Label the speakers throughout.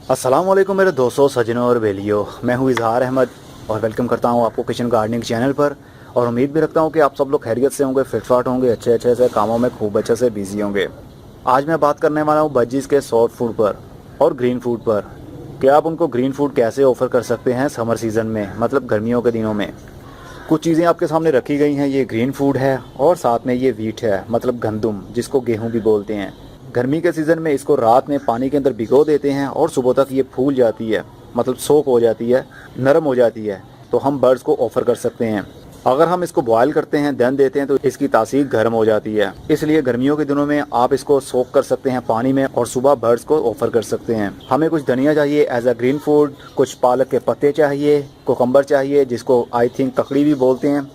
Speaker 1: अस्सलामुअलैकुम मेरे दोस्तों, सजनों और बेलियों। मैं हूँ इजहार अहमद और वेलकम करता हूँ आपको किचन गार्डनिंग चैनल पर। और उम्मीद भी रखता हूँ कि आप सब लोग खैरियत से होंगे, फिटफाट होंगे, अच्छे अच्छे से कामों में खूब अच्छे से बिजी होंगे। आज मैं बात करने वाला हूँ बज्जीज के सॉफ्ट फूड पर और ग्रीन फूड पर कि आप उनको ग्रीन फूड कैसे ऑफ़र कर सकते हैं समर सीज़न में, मतलब गर्मियों के दिनों में। कुछ चीज़ें आपके सामने रखी गई हैं। ये ग्रीन फूड है और साथ में ये वीट है, मतलब गंदुम, जिसको गेहूँ भी बोलते हैं। गर्मी के सीज़न में इसको रात में पानी के अंदर भिगो देते हैं और सुबह तक ये फूल जाती है, मतलब सोक हो जाती है, नरम हो जाती है, तो हम बर्ड्स को ऑफ़र कर सकते हैं। अगर हम इसको बॉयल करते हैं, दन देते हैं, तो इसकी तासीर गर्म हो जाती है। इसलिए गर्मियों के दिनों में आप इसको सोक कर सकते हैं पानी में और सुबह बर्ड्स को ऑफ़र कर सकते हैं। हमें कुछ धनिया चाहिए एज अ ग्रीन फूड, कुछ पालक के पत्ते चाहिए, कोकम्बर चाहिए जिसको आई थिंक ककड़ी भी बोलते हैं,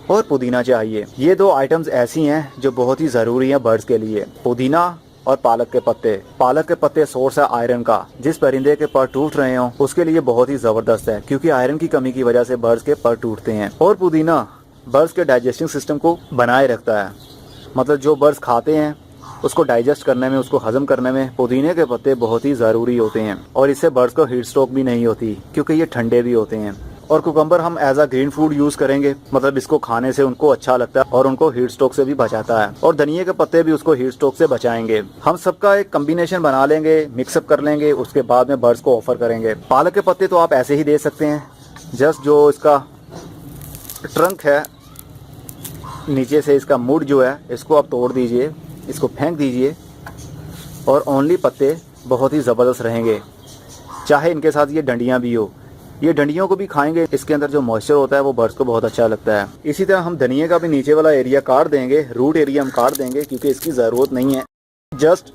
Speaker 1: और पुदीना चाहिए। ये दो आइटम्स ऐसी हैं जो बहुत ही ज़रूरी हैं बर्ड्स के लिए, पुदीना और पालक के पत्ते। पालक के पत्ते सोर्स है आयरन का। जिस परिंदे के पर टूट रहे हो उसके लिए बहुत ही जबरदस्त है, क्योंकि आयरन की कमी की वजह से बर्ड्स के पर टूटते हैं। और पुदीना बर्ड्स के डाइजेस्टिंग सिस्टम को बनाए रखता है, मतलब जो बर्ड्स खाते हैं उसको डाइजेस्ट करने में, उसको हजम करने में पुदीने के पत्ते बहुत ही ज़रूरी होते हैं। और इससे बर्ड्स को हीट स्ट्रोक भी नहीं होती, क्योंकि ये ठंडे भी होते हैं। और कुकम्बर हम as a green food use करेंगे, मतलब इसको खाने से उनको अच्छा लगता है और उनको हीट स्ट्रोक से भी बचाता है। और धनिया के पत्ते भी उसको हीट स्ट्रोक से बचाएंगे। हम सबका एक कम्बिनेशन बना लेंगे, मिक्सअप कर लेंगे, उसके बाद में बर्ड्स को ऑफर करेंगे। पालक के पत्ते तो आप ऐसे ही दे सकते हैं, जस्ट जो इसका ट्रंक है, नीचे से इसका मुड़ जो है, इसको आप तोड़ दीजिए, इसको फेंक दीजिए और ओनली पत्ते बहुत ही ज़बरदस्त रहेंगे। चाहे इनके साथ ये डंडियाँ भी हो, ये डंडियों को भी खाएंगे। इसके अंदर जो मॉइस्चर होता है वो बर्ड्स को बहुत अच्छा लगता है। इसी तरह हम धनिया का भी नीचे वाला एरिया काट देंगे, रूट एरिया हम काट देंगे, क्योंकि इसकी ज़रूरत नहीं है। जस्ट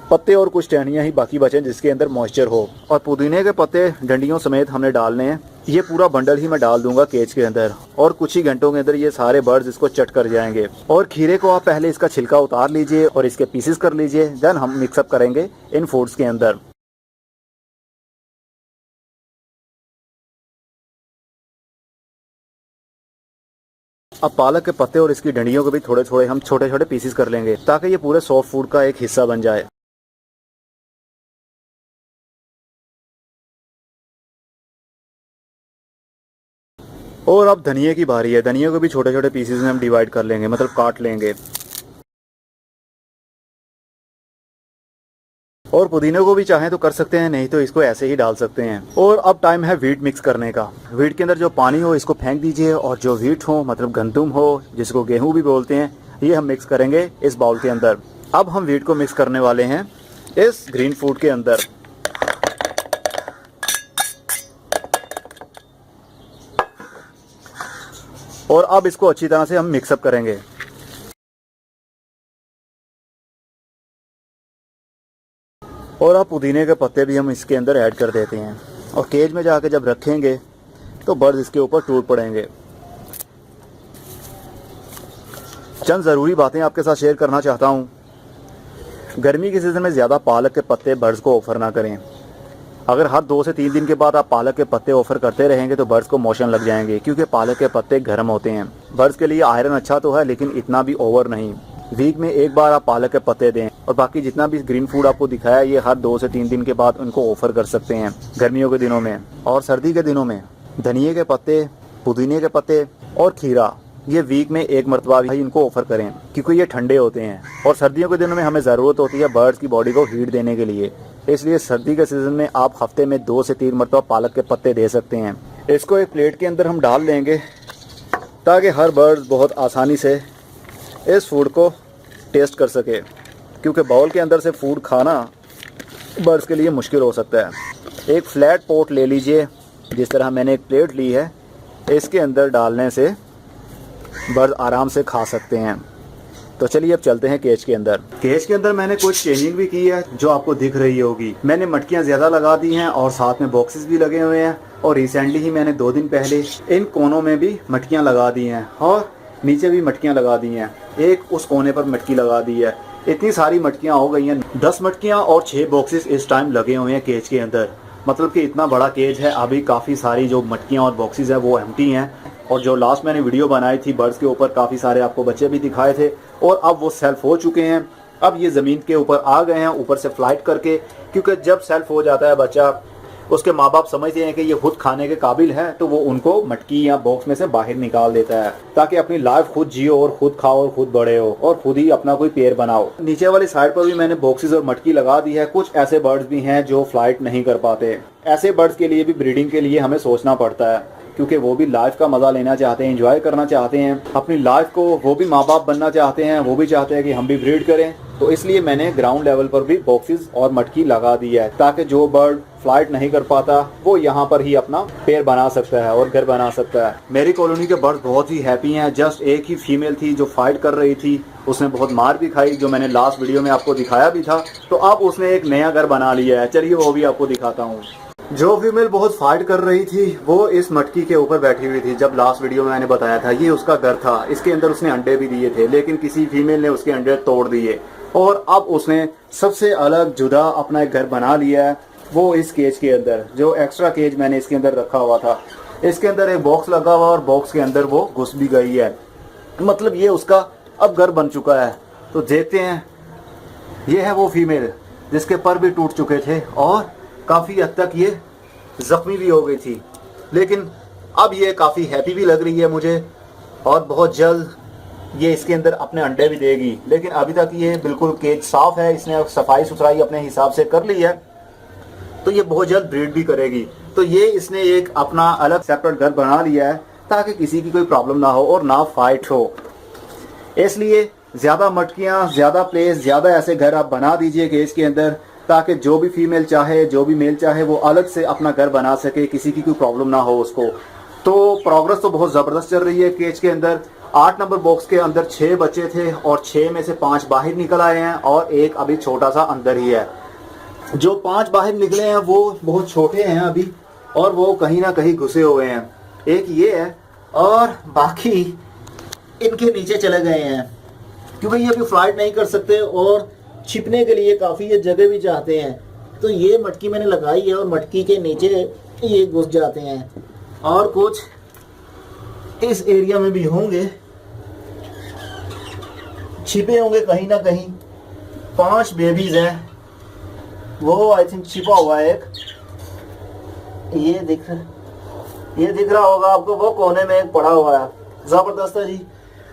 Speaker 1: पत्ते और कुछ टहनियाँ ही बाकी बचे जिसके अंदर मॉइस्चर हो। और पुदीने के पत्ते डंडियों समेत हमने डालने हैं। ये पूरा बंडल ही मैं डाल दूंगा केज के अंदर, और कुछ ही घंटों के अंदर ये सारे बर्ड्स इसको चट कर जाएंगे। और खीरे को आप पहले इसका छिलका उतार लीजिए और इसके पीसेस कर लीजिए, देन हम मिक्सअप करेंगे इन फूड्स के अंदर। अब पालक के पत्ते और इसकी डंडियों को भी थोड़े थोड़े हम छोटे छोटे पीसेस कर लेंगे, ताकि ये पूरे सॉफ्ट फूड का एक हिस्सा बन जाए। और अब धनिया की बारी है। धनिया को भी छोटे छोटे पीसेस में हम डिवाइड कर लेंगे, मतलब काट लेंगे। और पुदीने को भी चाहें तो कर सकते हैं, नहीं तो इसको ऐसे ही डाल सकते हैं। और अब टाइम है वीट मिक्स करने का। वीट के अंदर जो पानी हो इसको फेंक दीजिए, और जो वीट हो, मतलब गंदुम हो, जिसको गेहूं भी बोलते हैं, ये हम मिक्स करेंगे इस बाउल के अंदर। अब हम वीट को मिक्स करने वाले हैं इस ग्रीन फूड के अंदर। और अब इसको अच्छी तरह से हम मिक्सअप करेंगे। और अब पुदीने के पत्ते भी हम इसके अंदर ऐड कर देते हैं, और केज में जाके जब रखेंगे तो बर्ड्स इसके ऊपर टूट पड़ेंगे। चंद ज़रूरी बातें आपके साथ शेयर करना चाहता हूँ। गर्मी के सीज़न में ज़्यादा पालक के पत्ते बर्ड्स को ऑफ़र ना करें। अगर हर 2 से 3 दिन के बाद आप पालक के पत्ते ऑफ़र करते रहेंगे तो बर्ड्स को मोशन लग जाएंगे, क्योंकि पालक के पत्ते गर्म होते हैं। बर्ड्स के लिए आयरन अच्छा तो है, लेकिन इतना भी ओवर नहीं। वीक में एक बार आप पालक के पत्ते दें, और बाकी जितना भी ग्रीन फूड आपको दिखाया ये हर 2 से 3 दिन के बाद उनको ऑफ़र कर सकते हैं गर्मियों के दिनों में। और सर्दी के दिनों में धनिए के पत्ते, पुदीने के पत्ते और खीरा, ये वीक में एक मरतबा भी इनको ऑफ़र करें, क्योंकि ये ठंडे होते हैं। और सर्दियों के दिनों में हमें ज़रूरत होती है बर्ड्स की बॉडी को हीट देने के लिए, इसलिए सर्दी के सीज़न में आप हफ्ते में 2 से 3 मरतबा पालक के पत्ते दे सकते हैं। इसको एक प्लेट के अंदर हम डाल देंगे, ताकि हर बर्ड बहुत आसानी से इस फूड को टेस्ट कर सके, क्योंकि बाउल के अंदर से फूड खाना बर्ड्स के लिए मुश्किल हो सकता है। एक फ्लैट पॉट ले लीजिए, जिस तरह मैंने एक प्लेट ली है, इसके अंदर डालने से बर्ड आराम से खा सकते हैं। तो चलिए अब चलते हैं केज के अंदर। केज के अंदर मैंने कुछ चेंजिंग भी की है, जो आपको दिख रही होगी। मैंने मटकियाँ ज़्यादा लगा दी हैं और साथ में बॉक्सेस भी लगे हुए हैं। और रिसेंटली ही मैंने 2 दिन पहले इन कोनों में भी मटकियाँ लगा दी हैं, और नीचे भी मटकियाँ लगा दी हैं। एक उस कोने पर मटकी लगा दी है। इतनी सारी मटकियाँ हो गई हैं। 10 मटकियाँ और 6 बॉक्सेस इस टाइम लगे हुए हैं केज के अंदर। मतलब कि इतना बड़ा केज है। अभी काफ़ी सारी जो मटकियाँ और बॉक्सेस हैं वो एम्प्टी हैं। और जो लास्ट मैंने वीडियो बनाई थी बर्ड्स के ऊपर, काफ़ी सारे आपको बच्चे भी दिखाए थे, और अब वो सेल्फ हो चुके हैं। अब ये ज़मीन के ऊपर आ गए हैं ऊपर से फ्लाइट करके, क्योंकि जब सेल्फ हो जाता है बच्चा, उसके माँ बाप समझते हैं कि ये खुद खाने के काबिल है, तो वो उनको मटकी या बॉक्स में से बाहर निकाल देता है ताकि अपनी लाइफ खुद जियो और खुद खाओ और खुद बड़े हो और खुद ही अपना कोई पेड़ बनाओ। नीचे वाली साइड पर भी मैंने बॉक्सेस और मटकी लगा दी है। कुछ ऐसे बर्ड्स भी हैं जो फ्लाइट नहीं कर पाते। ऐसे बर्ड्स के लिए भी ब्रीडिंग के लिए हमें सोचना पड़ता है, क्योंकि वो भी लाइफ का मज़ा लेना चाहते हैं, एंजॉय करना चाहते हैं अपनी लाइफ को। वो भी माँ बाप बनना चाहते हैं, वो भी चाहते हैं कि हम भी ब्रीड करें। तो इसलिए मैंने ग्राउंड लेवल पर भी बॉक्सेस और मटकी लगा दी है ताकि जो बर्ड फ्लाइट नहीं कर पाता वो यहाँ पर ही अपना पेड़ बना सकता है और घर बना सकता है। मेरी कॉलोनी के बर्ड्स बहुत ही हैप्पी हैं। जस्ट एक ही फीमेल थी जो फाइट कर रही थी, उसने बहुत मार भी खाई, जो मैंने लास्ट वीडियो में आपको दिखाया भी था। तो अब उसने एक नया घर बना लिया है, चलिए वो भी आपको दिखाता हूँ। जो फीमेल बहुत फाइट कर रही थी वो इस मटकी के ऊपर बैठी हुई थी। जब लास्ट वीडियो में मैंने बताया था ये उसका घर था, इसके अंदर उसने अंडे भी दिए थे, लेकिन किसी फीमेल ने उसके अंडे तोड़ दिए और अब उसने सबसे अलग जुदा अपना एक घर बना लिया है। वो इस केज के अंदर, जो एक्स्ट्रा केज मैंने इसके अंदर रखा हुआ था, इसके अंदर एक बॉक्स लगा हुआ और बॉक्स के अंदर वो घुस भी गई है। मतलब ये उसका अब घर बन चुका है। तो देखते हैं, ये है वो फीमेल जिसके पर भी टूट चुके थे और काफ़ी हद तक ये ज़ख्मी भी हो गई थी, लेकिन अब ये काफ़ी हैप्पी भी लग रही है मुझे और बहुत जल्द ये इसके अंदर अपने अंडे भी देगी। लेकिन अभी तक ये बिल्कुल केज साफ़ है, इसने सफाई सुथराई अपने हिसाब से कर ली है, तो ये बहुत जल्द ब्रीड भी करेगी। तो ये इसने एक अपना अलग सेपरेट घर बना लिया है ताकि किसी की कोई प्रॉब्लम ना हो और ना फाइट हो। इसलिए ज़्यादा मटकियाँ, ज़्यादा प्लेस, ज़्यादा ऐसे घर आप बना दीजिए केज के अंदर ताकि जो भी फीमेल चाहे, जो भी मेल चाहे वो अलग से अपना घर बना सके, किसी की कोई प्रॉब्लम ना हो उसको। तो प्रोग्रेस तो बहुत ज़बरदस्त चल रही है केज के अंदर। 8 नंबर बॉक्स के अंदर 6 बच्चे थे और 6 में से 5 बाहर निकल आए हैं और एक अभी छोटा सा अंदर ही है। जो 5 बाहर निकले हैं वो बहुत छोटे हैं अभी और वो कहीं ना कहीं घुसे हुए हैं। एक ये है और बाकी इनके नीचे चले गए हैं क्योंकि ये अभी फ्लाइट नहीं कर सकते और छिपने के लिए काफ़ी ये जगह भी चाहते हैं। तो ये मटकी मैंने लगाई है और मटकी के नीचे ये घुस जाते हैं और कुछ इस एरिया में भी होंगे, छिपे होंगे कहीं ना कहीं। 5 बेबीज हैं, वो आई थिंक छिपा हुआ है एक, ये दिख रहा होगा आपको, वो कोने में एक पड़ा हुआ है। ज़बरदस्त है जी,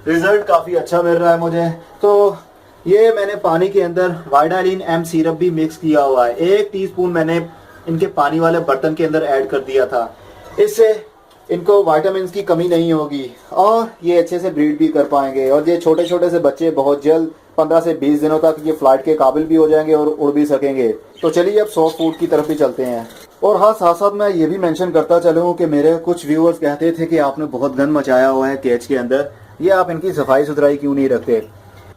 Speaker 1: रिजल्ट काफ़ी अच्छा मिल रहा है मुझे। तो ये मैंने पानी के अंदर वाइडालिन एम सिरप भी मिक्स किया हुआ है। 1 टीस्पून मैंने इनके पानी वाले बर्तन के अंदर ऐड कर दिया था। इससे इनको विटामिन की कमी नहीं होगी और ये अच्छे से ब्रीड भी कर पाएंगे। और ये छोटे छोटे से बच्चे बहुत जल्द 15 से 20 दिनों तक ये फ्लाइट के काबिल भी हो जाएंगे और उड़ भी सकेंगे। तो चलिए अब सॉफ्ट फूड की तरफ भी चलते हैं। और हाँ, साथ साथ मैं ये भी मेंशन करता चलूँ कि मेरे कुछ व्यूअर्स कहते थे कि आपने बहुत गंद मचाया हुआ है केज के अंदर, ये आप इनकी सफाई सुथराई क्यों नहीं रखते।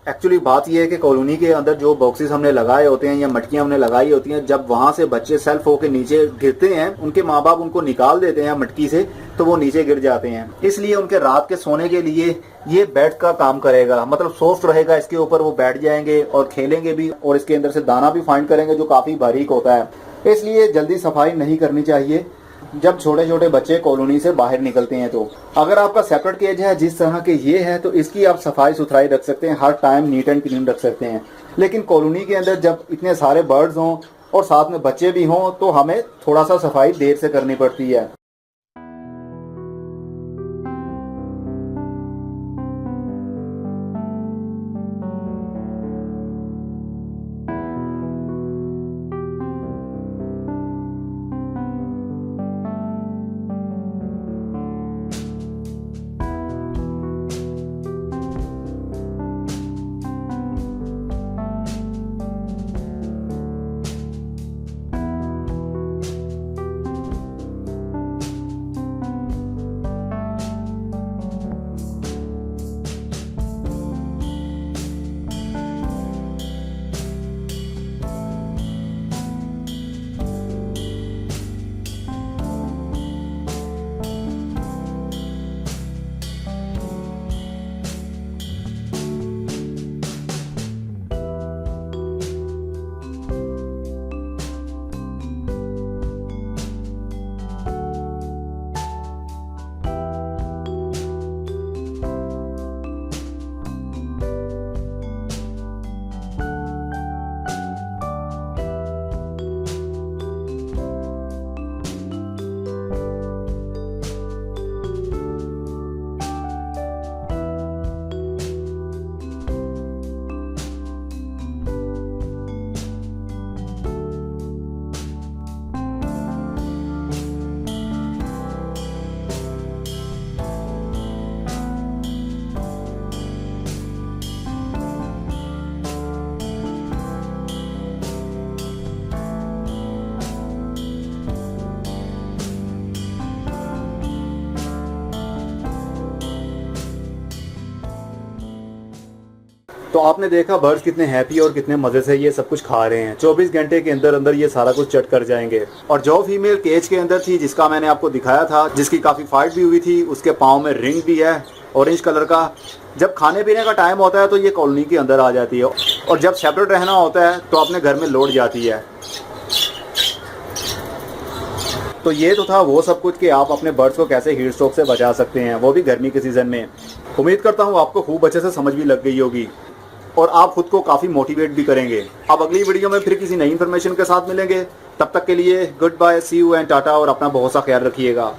Speaker 1: एक्चुअली बात यह है कि कॉलोनी के अंदर जो बॉक्सेस हमने लगाए होते हैं या मटकियां हमने लगाई होती हैं, जब वहां से बच्चे सेल्फ होकर नीचे गिरते हैं, उनके माँ बाप उनको निकाल देते हैं मटकी से, तो वो नीचे गिर जाते हैं। इसलिए उनके रात के सोने के लिए ये बेड का काम करेगा, मतलब सॉफ्ट रहेगा, इसके ऊपर वो बैठ जाएंगे और खेलेंगे भी और इसके अंदर से दाना भी फाइंड करेंगे जो काफ़ी बारीक होता है। इसलिए जल्दी सफाई नहीं करनी चाहिए जब छोटे छोटे बच्चे कॉलोनी से बाहर निकलते हैं। तो अगर आपका सेपरेट केज है जिस तरह के ये है, तो इसकी आप सफाई सुथराई रख सकते हैं, हर टाइम नीट एंड क्लीन रख सकते हैं। लेकिन कॉलोनी के अंदर जब इतने सारे बर्ड्स हों और साथ में बच्चे भी हों, तो हमें थोड़ा सा सफाई देर से करनी पड़ती है। तो आपने देखा बर्ड्स कितने हैप्पी और कितने मज़े से ये सब कुछ खा रहे हैं। 24 घंटे के अंदर अंदर ये सारा कुछ चट कर जाएंगे। और जो फीमेल केज के अंदर थी, जिसका मैंने आपको दिखाया था, जिसकी काफ़ी फाइट भी हुई थी, उसके पाँव में रिंग भी है ऑरेंज कलर का। जब खाने पीने का टाइम होता है तो ये कॉलोनी के अंदर आ जाती है, और जब सेपरेट रहना होता है तो अपने घर में लौट जाती है। तो ये तो था वो सब कुछ कि आप अपने बर्ड्स को कैसे हीट स्ट्रोक से बचा सकते हैं, वो भी गर्मी के सीज़न में। उम्मीद करता हूँ आपको खूब अच्छे से समझ भी लग गई होगी और आप खुद को काफ़ी मोटिवेट भी करेंगे। अब अगली वीडियो में फिर किसी नई इन्फॉर्मेशन के साथ मिलेंगे। तब तक के लिए goodbye, see you and tata, और अपना बहुत सा ख्याल रखिएगा।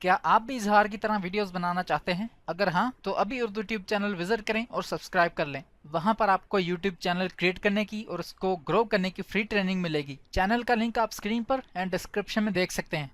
Speaker 2: क्या आप भी इजहार की तरह वीडियोस बनाना चाहते हैं? अगर हाँ, तो अभी उर्दू ट्यूब चैनल विजिट करें और सब्सक्राइब कर लें। वहां पर आपको यूट्यूब चैनल क्रिएट करने की और उसको ग्रो करने की फ्री ट्रेनिंग मिलेगी। चैनल का लिंक आप स्क्रीन पर एंड डिस्क्रिप्शन में देख सकते हैं।